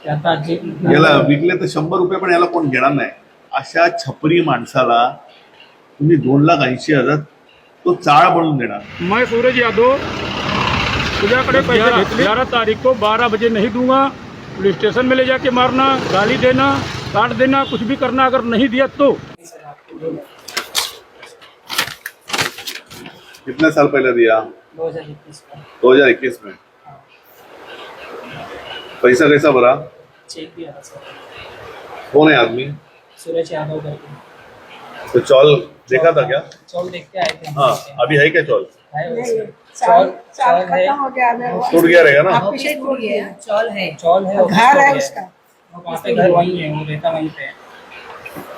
याला विकले तर 100 रुपये पण याला कोण घेणार नाही. अशा छपरी माणसाला तुम्ही 2,80,000 तो चाळ बनवून देणार. मैं सूरज यादव तुझ्याकडे पैसे घेतले 11 तारीख को 12 बजे नहीं दूंगा. पुलिस स्टेशन में ले जाके मारना, गाली देना, काट देना, कुछ भी करना. अगर नहीं दिया तो कितने साल पहले दिया? 2021 में. पैसा कैसा भरा? चेक भी आया सर. कौन है आदमी? सूरज यादव करके. तो चौल देखा था क्या? चौल देख के आए थे. हाँ, अभी है क्या चौल? है वैसे. चौल है. खत्म हो गया मेरा. टूट गया रहेगा ना. आप पीछे टूट गया. चौल है. घर है उसका. वहाँ पे घर वही है, वो रहता वहीं पे.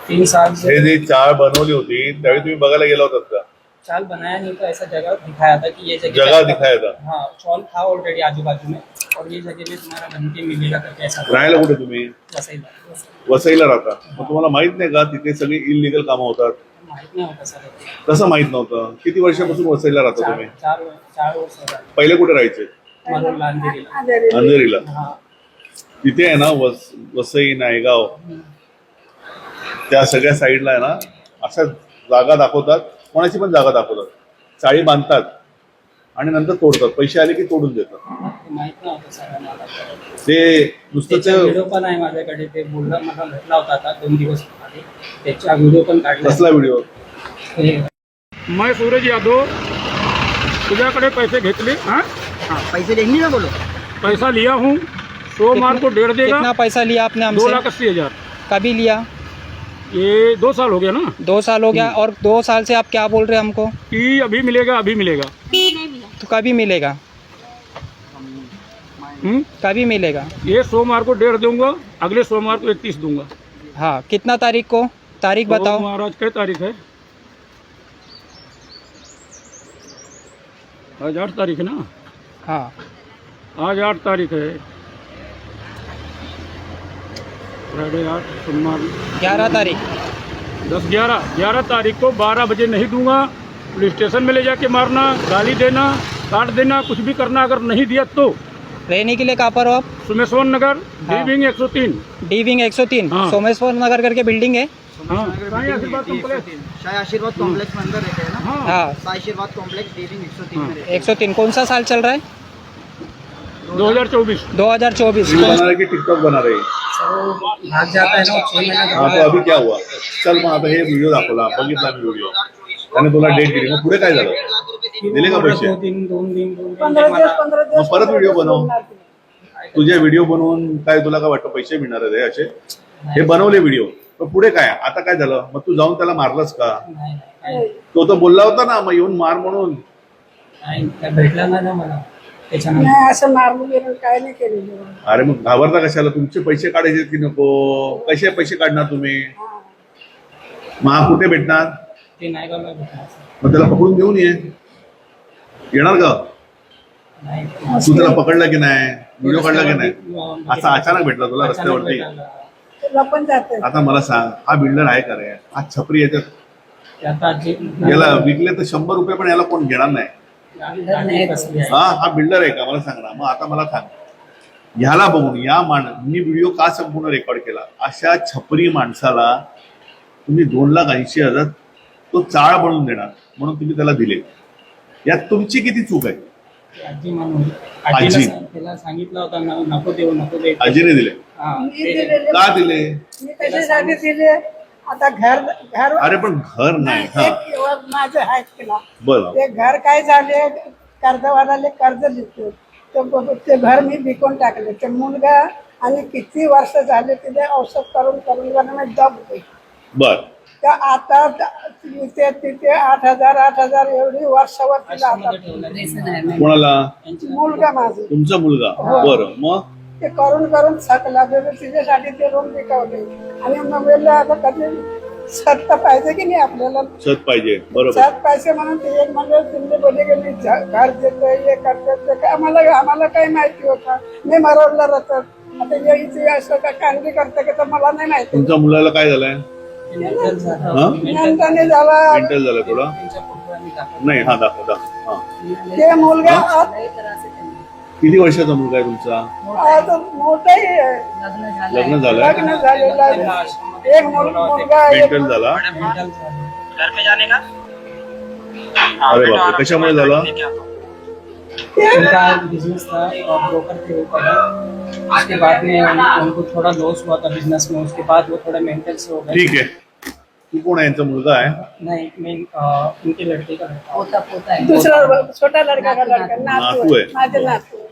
3 साल से हे जी चाळ बनवली होती त्यावेळी तुम्ही बघायला गेला होतात का? चाल बनाया नहीं तो ऐसा जगह दिखाया था कि ये जगह दिखाया था. हाँ, चौल था ऑलरेडी आजू बाजू में और ये जगह में तुम्हारा धमकी मिलेगा करके ऐसा. राहायला कुठे तुम्ही? वसईला. वसईला राहता. मग तुम्हाला माहित नाही का तिथे सगळी इलिगल कामं होतात? माहित नाही होता सर. कसं माहित नव्हतं? किती वर्षापासून वसईला राहता तुम्ही? 4 वर्ष झाले. पहिले कुठे राहायचे? म्हणून अंधेरीला. अंधेरीला. हाँ. तिथे आहे ना वसई नायगाव त्या सगळ्या साईडला आहे ना अशा जागा दाखवतात. कोणाची पण जागा दाखवतात, चाळी बांधतात आणि नंतर तोडतात. पैसे आले की तोडून देतात. माहित नव्हतं सर मला. ते नुसतं व्हिडिओ पण आहे माझ्याकडे. ते बोलला मला भेटला होता आता 2 दिवस आधी. त्याचा व्हिडिओ पण काढला. कसला व्हिडिओ? मैं सूरज यादव तुझ्याकडे पैसे घेतले. हाँ, पैसे देंगे ना बोलो. पैसा लिया हूँ. सोमवार को 1.5 देगा. कितना पैसा लिया आपने हमसे? 2,80,000. कभी लिया? ये 2 साल हो गया ना. 2 साल हो गया. और 2 साल से आप क्या बोल रहे हैं हमको कि अभी मिलेगा, अभी मिलेगा. तो कभी मिलेगा? कभी मिलेगा? ये सोमवार को 1.5 दूंगा, अगले सोमवार को 31 दूंगा. हाँ, कितना तारीख को? तारीख तो बताओ. महाराज क्या तारीख है? आज 8 तारीख है ना. हाँ, आज 8 तारीख है. फ्राइडे 8, सोमवार 11 तारीख. 11 तारीख को 12 बजे नहीं दूंगा. पुलिस स्टेशन में ले जाके मारना, गाली देना, काट देना, कुछ भी करना. अगर नहीं दिया तो रहने के लिए कहाँ पर हो आप? सोमेश्वर नगर, हाँ। D wing 103. D wing 103. हाँ। सोमेश्वर नगर करके बिल्डिंग है. हाँ, साईं आशीर्वाद कॉम्प्लेक्स. शाही आशीर्वाद कॉम्प्लेक्स में अंदर रहते हैं ना. हाँ, हाँ, शाही आशीर्वाद कॉम्प्लेक्स डीलिंग 103 में रहते हैं. 103. कौन सा साल चल रहा है? 2024. 2024. बना रहे की टिकटॉक बना रहे? भाग जाता है ना 6 महीना. हाँ, तो अभी क्या हुआ? चल मग आता हे व्हिडिओ दाखवला, बघितला मी व्हिडिओ. त्याने तुला डेट दिली, मग पुढे काय झालं? दिले का पैसे? 2 दिन 15 दिवस मग परत व्हिडिओ बनव. तुझे व्हिडिओ बनवून काय तुला काय वाटतं पैसे मिळणार आहे असे? हे बनवले व्हिडिओ, पण पुढे काय? आता काय झालं? मग तू जाऊन त्याला मारलंस का? नाही. तो तर बोलला होता ना मग येऊन मार म्हणून. काय भेटला नाही ना मला त्याच्यानंतर. नाही असं मारून गेलं काय नाही केलेलं. अरे मग घाबरता कशाला? तुमचे पैसे काढायचे की नको? कसे पैसे काढणार तुम्ही? मग हा कुठे भेटणार? ते नाही का भेटणार. मग त्याला पकडून घेऊन येणार का? नाही. तू त्याला पकडला की नाही? व्हिडिओ काढला की नाही? असा अचानक भेटला तुला रस्त्यावरती? तुला पण जाते. आता मला सांग, हा बिल्डर आहे का रे? हा छपरी याच्यात याला विकले तर 100 रुपये पण याला कोण घेणार नाही. हा बिल्डर आहे का? मला सांग ना. मग आता मला सांग, ह्याला बघून मी व्हिडिओ का संपूर्ण रेकॉर्ड केला? अशा छपरी माणसाला तुम्ही 2,80,000 तो चाळ बनवून देणार म्हणून तुम्ही त्याला दिले. यात तुमची किती चूक आहे? आजी म्हणून आजी. त्याला सांगितलं होतं नको देऊ. आजीने दिले. मी दिलेले. का दिले? मी कशासाठी दिले? आता घर अरे पण घर नाही. हा एक माझं आहे तिला. बरं. ते घर काय झाले, कर्जवाल्याले कर्ज दिले. ते घर मी विकून टाकले. ते मुलगा आणि किती वर्ष झाले तिथे औषध करून मी दबते. बर. तर आता तिथे 8,000 एवढी वर्षावर तिला आता कोणाला? मुलगा माझा. तुमचा मुलगा? बरं. मग ते करून थकला. तिच्यासाठी ते रूम विकवले आणि मग वेळेला आता कधी छत तर पाहिजे की नाही आपल्याला? छत पाहिजे. बरोबर. छत पाहिजे म्हणून ते एक म्हणजे तुम्ही बोलले की मी घर देतो हे करतो. आम्हाला काही माहिती होतं. मी मरवलं राहतं. आता इथे असं का कांदी करतं की तर मला नाही माहिती. तुमच्या मुलाला काय झालंय? नंतर झाला मेंटल झालं थोडं. नाही. हा दाखव. हा ते मुलगा किती वर्षाचा मुलगा आहे तुमचा? आता मोठाही आहे, लग्न झालं? लग्न झालेलं आहे. एक मुलगा एक मेंटल झाला? घर पे जाने का अरे बापरे, कशामुळे झालं? उनका बिजनेस था और ब्रोकर थे वो पहले, उसके बाद में उनको थोड़ा लॉस हुआ था बिजनेस में, उसके बाद वो थोड़ा मेंटल से हो गए। ठीक आहे. तू कोण आहे? यांचा मुलगा आहे? नहीं मैं उनके लड़के का लड़का हूँ। पोता है दूसरा छोटा लड़का का लड़का नातू नातू आहे, आहे. माझे नातू आहे.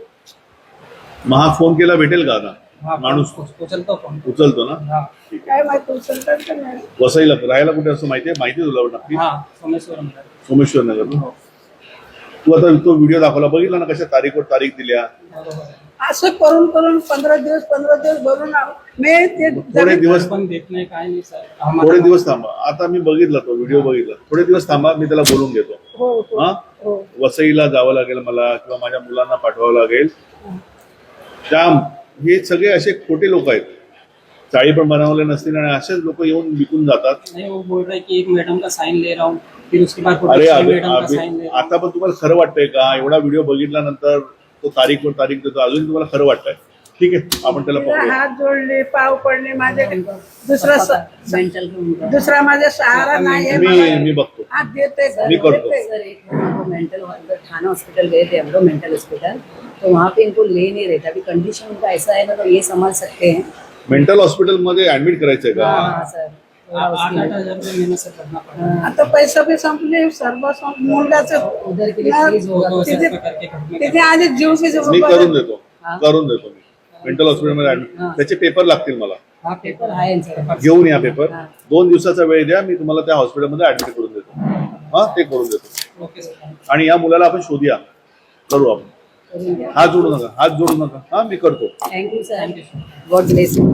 मग हा फोन केला भेटेल का आता? हाँ माणूस उचलता फोन। उचलतो ना? हाँ काय माहिती उचलतात का नाही. वसईला राहायला कुठे असं माहितीये? माहिती तुला नक्की? हाँ सोमेश्वरम में। सोमेश्वर नगर. तू आता तो व्हिडिओ दाखवला, बघितला ना कशा तारीखवर तारीख दिल्या? बरोबर है। असं करून करून 15 दिवस भरून मी ते थोडे दिवस पण देत नाही काय नाही सर थोडे आम्हाला दिवस थांबा. आता मी बघितला तो व्हिडिओ बघितला. थोडे दिवस थांबा, मी त्याला बोलून घेतो. हो हो हा, हो. वसईला जावं लागेल मला, किंवा माझ्या मुलांना पाठवावं लागेल. त्या हे सगळे असे खोटे लोक आहेत. चाळी पण बनवले नसतील आणि असेच लोक येऊन विकून जातात. नहीं वो बोल रहे कि एक मैडम का साइन ले रहा हूँ, फिर उसके बाद अरे मैडम का साइन ले रहा हूँ। आता पण तुम्हाला खरं वाटतंय का? एवढा व्हिडिओ बघितल्यानंतर तो तारीखवर तारीख देतो, अजून तुम्हाला खरं वाटतंय? ठीक आहे, आपण त्याला तिला पकडूया. हात जोडले, पाव पडले, माझे मेंटल दुसरा माझा सहारा नाही मी बघतो. हात देते मी करतो. सर एक वो मेंटल थाना हॉस्पिटल गए थे हम लोग, मेंटल हॉस्पिटल, तो वहाँ पे इनको ले नहीं रहे थे। अभी कंडीशन उनका ऐसा है ना, तो ये संभाल सकते हैं। मेंटल हॉस्पिटलमध्ये ऍडमिट करायचंय का? हाँ सर, थोड़ा 8,000 रुपये महीने से करना पड़ा। आता पैसा बी संपले, सर्व मुलगाचं उधर के लिए प्लीज होगा तो दो सर। हजार करके घर में तिथे आधी जीवचे मी करून देतो. हा. करून देतो मी. मेंटल हॉस्पिटलमध्ये ऍडमिट, त्याचे पेपर लागतील मला. हाँ पेपर आहे सर। घेऊन या पेपर. हा. 2 दिवसाचा वेळ द्या, मी तुम्हाला त्या हॉस्पिटलमध्ये ऍडमिट करून देतो. हा, ते करून देतो. Okay sir. आणि या मुलाला आपण शोधूया, करू आपण. हात जोडू नका, हात जोडू नका. हा, मी करतो. Thank you sir, God bless you.